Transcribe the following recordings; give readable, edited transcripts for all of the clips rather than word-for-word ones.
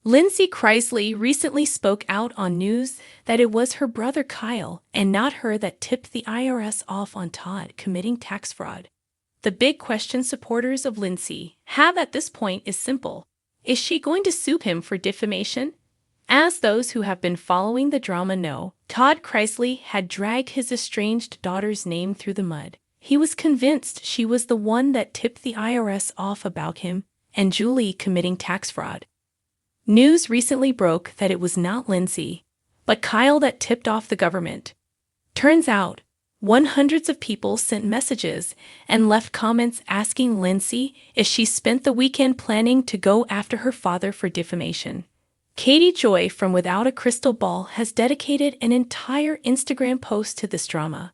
Lindsie Chrisley recently spoke out on news that it was her brother Kyle and not her that tipped the IRS off on Todd committing tax fraud. The big question supporters of Lindsie have at this point is simple. Is she going to sue him for defamation? As those who have been following the drama know, Todd Chrisley had dragged his estranged daughter's name through the mud. He was convinced she was the one that tipped the IRS off about him and Julie committing tax fraud. News recently broke that it was not Lindsie, but Kyle that tipped off the government. Turns out, hundreds of people sent messages and left comments asking Lindsie if she spent the weekend planning to go after her father for defamation. Katie Joy from Without a Crystal Ball has dedicated an entire Instagram post to this drama.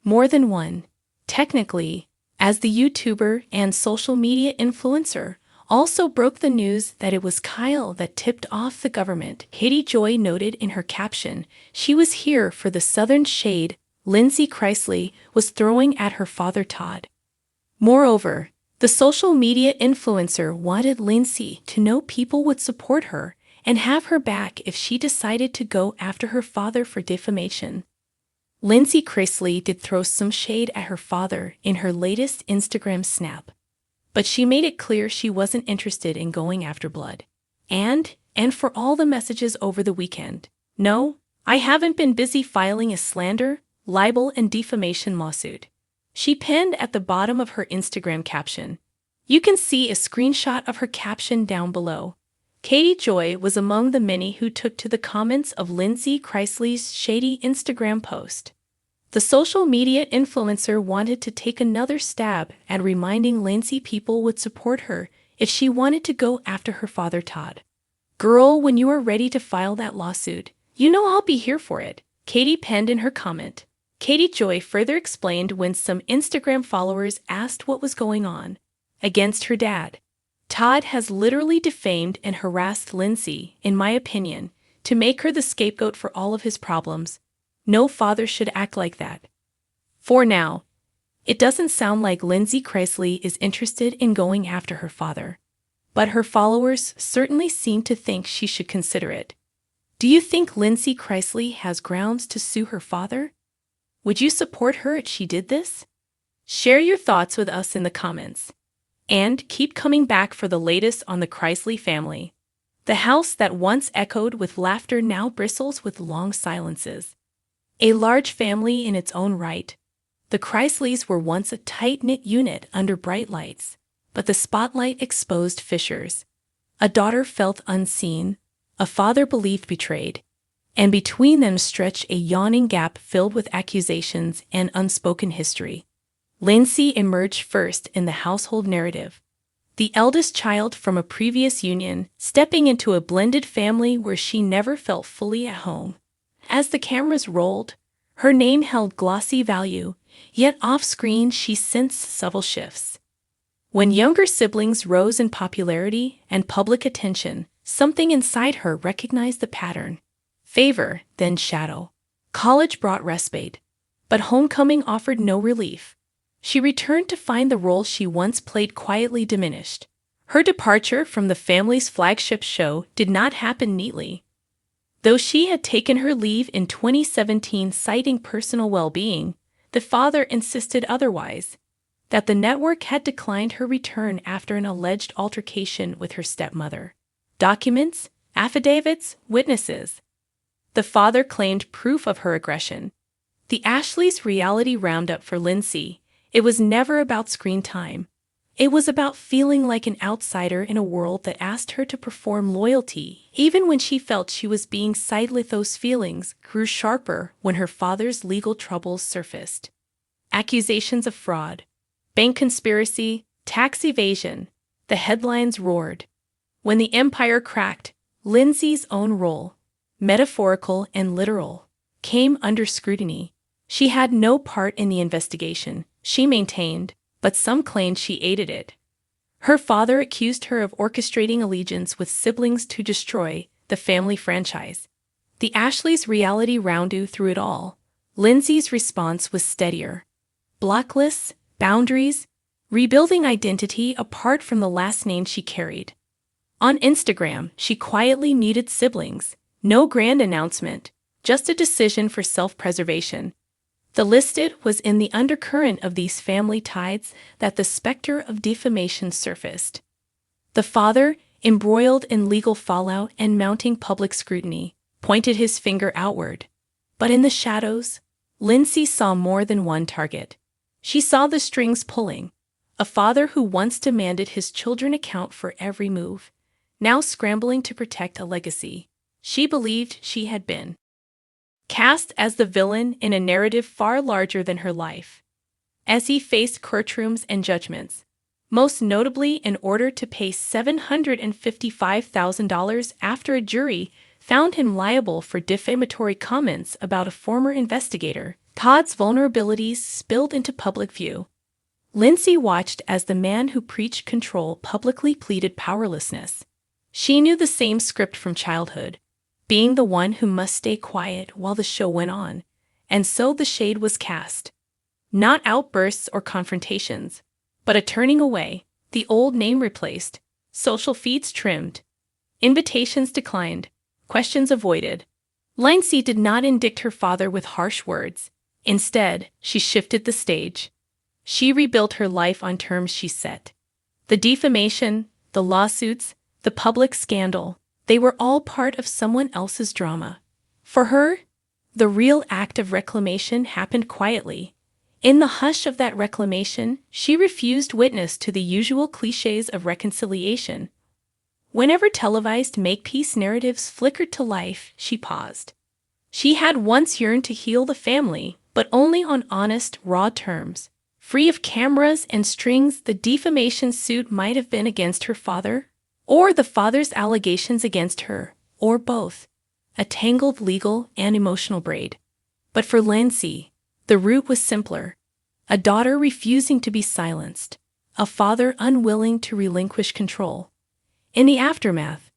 More than one. Technically, as the YouTuber and social media influencer, also broke the news that it was Kyle that tipped off the government. Katie Joy noted in her caption, she was here for the southern shade Lindsie Chrisley was throwing at her father Todd. Moreover, the social media influencer wanted Lindsie to know people would support her and have her back if she decided to go after her father for defamation. Lindsie Chrisley did throw some shade at her father in her latest Instagram snap. But she made it clear she wasn't interested in going after blood. And for all the messages over the weekend, no, I haven't been busy filing a slander, libel, and defamation lawsuit. She penned at the bottom of her Instagram caption. You can see a screenshot of her caption down below. Katie Joy was among the many who took to the comments of Lindsie Chrisley's shady Instagram post. The social media influencer wanted to take another stab at reminding Lindsie people would support her if she wanted to go after her father Todd. Girl, when you are ready to file that lawsuit, you know I'll be here for it, Katie penned in her comment. Katie Joy further explained when some Instagram followers asked what was going on. Against her dad. Todd has literally defamed and harassed Lindsie, in my opinion, to make her the scapegoat for all of his problems. No father should act like that. For now, it doesn't sound like Lindsie Chrisley is interested in going after her father. But her followers certainly seem to think she should consider it. Do you think Lindsie Chrisley has grounds to sue her father? Would you support her if she did this? Share your thoughts with us in the comments. And keep coming back for the latest on the Chrisley family. The house that once echoed with laughter now bristles with long silences. A large family in its own right. The Chrisleys were once a tight-knit unit under bright lights, but the spotlight exposed fissures. A daughter felt unseen, a father believed betrayed, and between them stretched a yawning gap filled with accusations and unspoken history. Lindsie emerged first in the household narrative. The eldest child from a previous union, stepping into a blended family where she never felt fully at home. As the cameras rolled, her name held glossy value, yet off-screen she sensed subtle shifts. When younger siblings rose in popularity and public attention, something inside her recognized the pattern. Favor, then shadow. College brought respite, but homecoming offered no relief. She returned to find the role she once played quietly diminished. Her departure from the family's flagship show did not happen neatly. Though she had taken her leave in 2017 citing personal well-being, the father insisted otherwise, that the network had declined her return after an alleged altercation with her stepmother. Documents, affidavits, witnesses. The father claimed proof of her aggression. The Ashley's reality roundup for Lindsie, it was never about screen time. It was about feeling like an outsider in a world that asked her to perform loyalty, even when she felt she was being sided. Those feelings grew sharper when her father's legal troubles surfaced. Accusations of fraud, bank conspiracy, tax evasion. The headlines roared. When the empire cracked, Lindsie's own role, metaphorical and literal, came under scrutiny. She had no part in the investigation, she maintained, but some claimed she aided it. Her father accused her of orchestrating allegiance with siblings to destroy the family franchise. The Ashley's reality rounded through it all. Lindsie's response was steadier. Blocklists, boundaries, rebuilding identity apart from the last name she carried. On Instagram, she quietly muted siblings. No grand announcement, just a decision for self-preservation. The listed was in the undercurrent of these family ties that the specter of defamation surfaced. The father, embroiled in legal fallout and mounting public scrutiny, pointed his finger outward. But in the shadows, Lindsie saw more than one target. She saw the strings pulling. A father who once demanded his children account for every move, now scrambling to protect a legacy she believed she had been cast as the villain in a narrative far larger than her life. As he faced courtrooms and judgments, most notably in order to pay $755,000 after a jury found him liable for defamatory comments about a former investigator, Todd's vulnerabilities spilled into public view. Lindsie watched as the man who preached control publicly pleaded powerlessness. She knew the same script from childhood, being the one who must stay quiet while the show went on, and so the shade was cast. Not outbursts or confrontations, but a turning away, the old name replaced, social feeds trimmed, invitations declined, questions avoided. Lindsie did not indict her father with harsh words. Instead, she shifted the stage. She rebuilt her life on terms she set. The defamation, the lawsuits, the public scandal, they were all part of someone else's drama. For her, the real act of reclamation happened quietly. In the hush of that reclamation, she refused witness to the usual cliches of reconciliation. Whenever televised make-peace narratives flickered to life, she paused. She had once yearned to heal the family, but only on honest, raw terms. Free of cameras and strings, the defamation suit might have been against her father, or the father's allegations against her, or both. A tangled legal and emotional braid. But for Lindsie, the root was simpler. A daughter refusing to be silenced. A father unwilling to relinquish control. In the aftermath,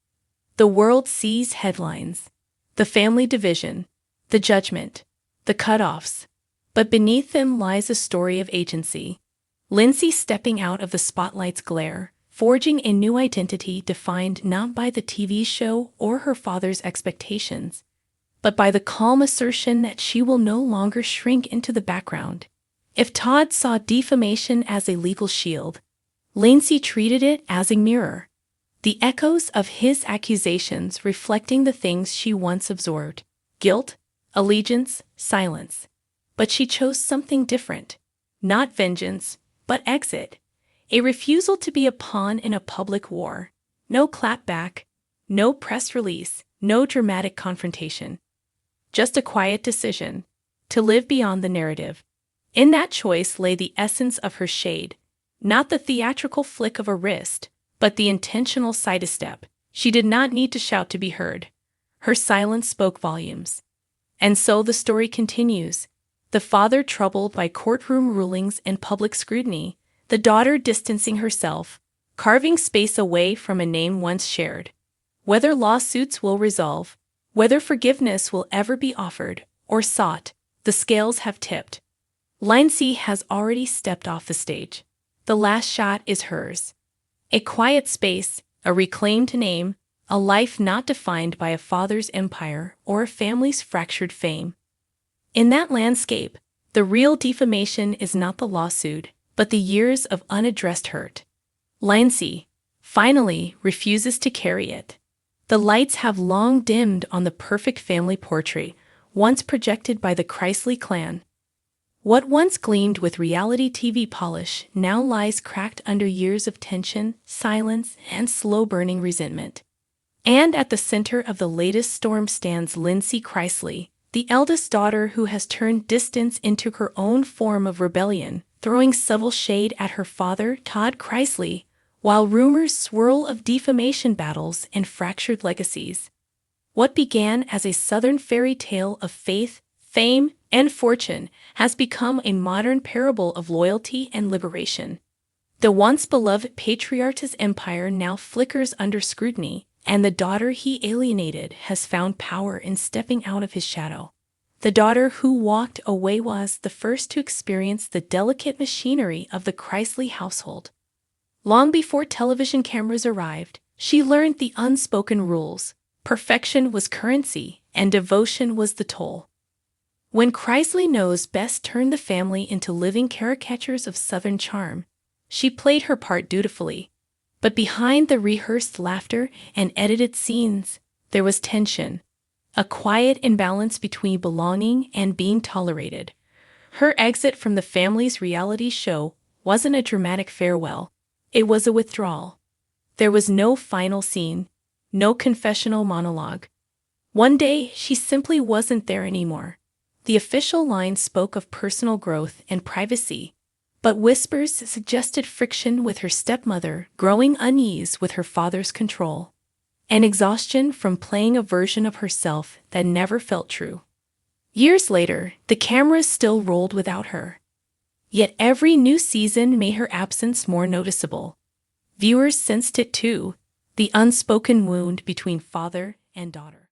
the world sees headlines. The family division, the judgment, the cutoffs. But beneath them lies a story of agency. Lindsie stepping out of the spotlight's glare, forging a new identity defined not by the TV show or her father's expectations, but by the calm assertion that she will no longer shrink into the background. If Todd saw defamation as a legal shield, Lindsie treated it as a mirror. The echoes of his accusations reflecting the things she once absorbed: guilt, allegiance, silence. But she chose something different. Not vengeance, but exit. A refusal to be a pawn in a public war. No clapback, no press release, no dramatic confrontation. Just a quiet decision to live beyond the narrative. In that choice lay the essence of her shade, not the theatrical flick of a wrist, but the intentional sidestep. She did not need to shout to be heard. Her silence spoke volumes. And so the story continues. The father troubled by courtroom rulings and public scrutiny, the daughter distancing herself, carving space away from a name once shared. Whether lawsuits will resolve, whether forgiveness will ever be offered or sought, the scales have tipped. Lindsie has already stepped off the stage. The last shot is hers. A quiet space, a reclaimed name, a life not defined by a father's empire or a family's fractured fame. In that landscape, the real defamation is not the lawsuit, but the years of unaddressed hurt. Lindsie, finally, refuses to carry it. The lights have long dimmed on the perfect family portrait, once projected by the Chrisley clan. What once gleamed with reality TV polish now lies cracked under years of tension, silence, and slow-burning resentment. And at the center of the latest storm stands Lindsie Chrisley, the eldest daughter who has turned distance into her own form of rebellion, throwing subtle shade at her father, Todd Chrisley, while rumors swirl of defamation battles and fractured legacies. What began as a Southern fairy tale of faith, fame, and fortune has become a modern parable of loyalty and liberation. The once beloved patriarch's empire now flickers under scrutiny, and the daughter he alienated has found power in stepping out of his shadow. The daughter who walked away was the first to experience the delicate machinery of the Chrisley household. Long before television cameras arrived, She learned the unspoken rules. Perfection was currency, and devotion was the toll. When Chrisley Knows best turned the family into living caricatures of Southern charm, she played her part dutifully. But behind the rehearsed laughter and edited scenes, there was tension, a quiet imbalance between belonging and being tolerated. Her exit from the family's reality show wasn't a dramatic farewell, it was a withdrawal. There was no final scene, no confessional monologue. One day, she simply wasn't there anymore. The official line spoke of personal growth and privacy, but whispers suggested friction with her stepmother, growing unease with her father's control, and exhaustion from playing a version of herself that never felt true. Years later, the cameras still rolled without her. Yet every new season made her absence more noticeable. Viewers sensed it too, the unspoken wound between father and daughter.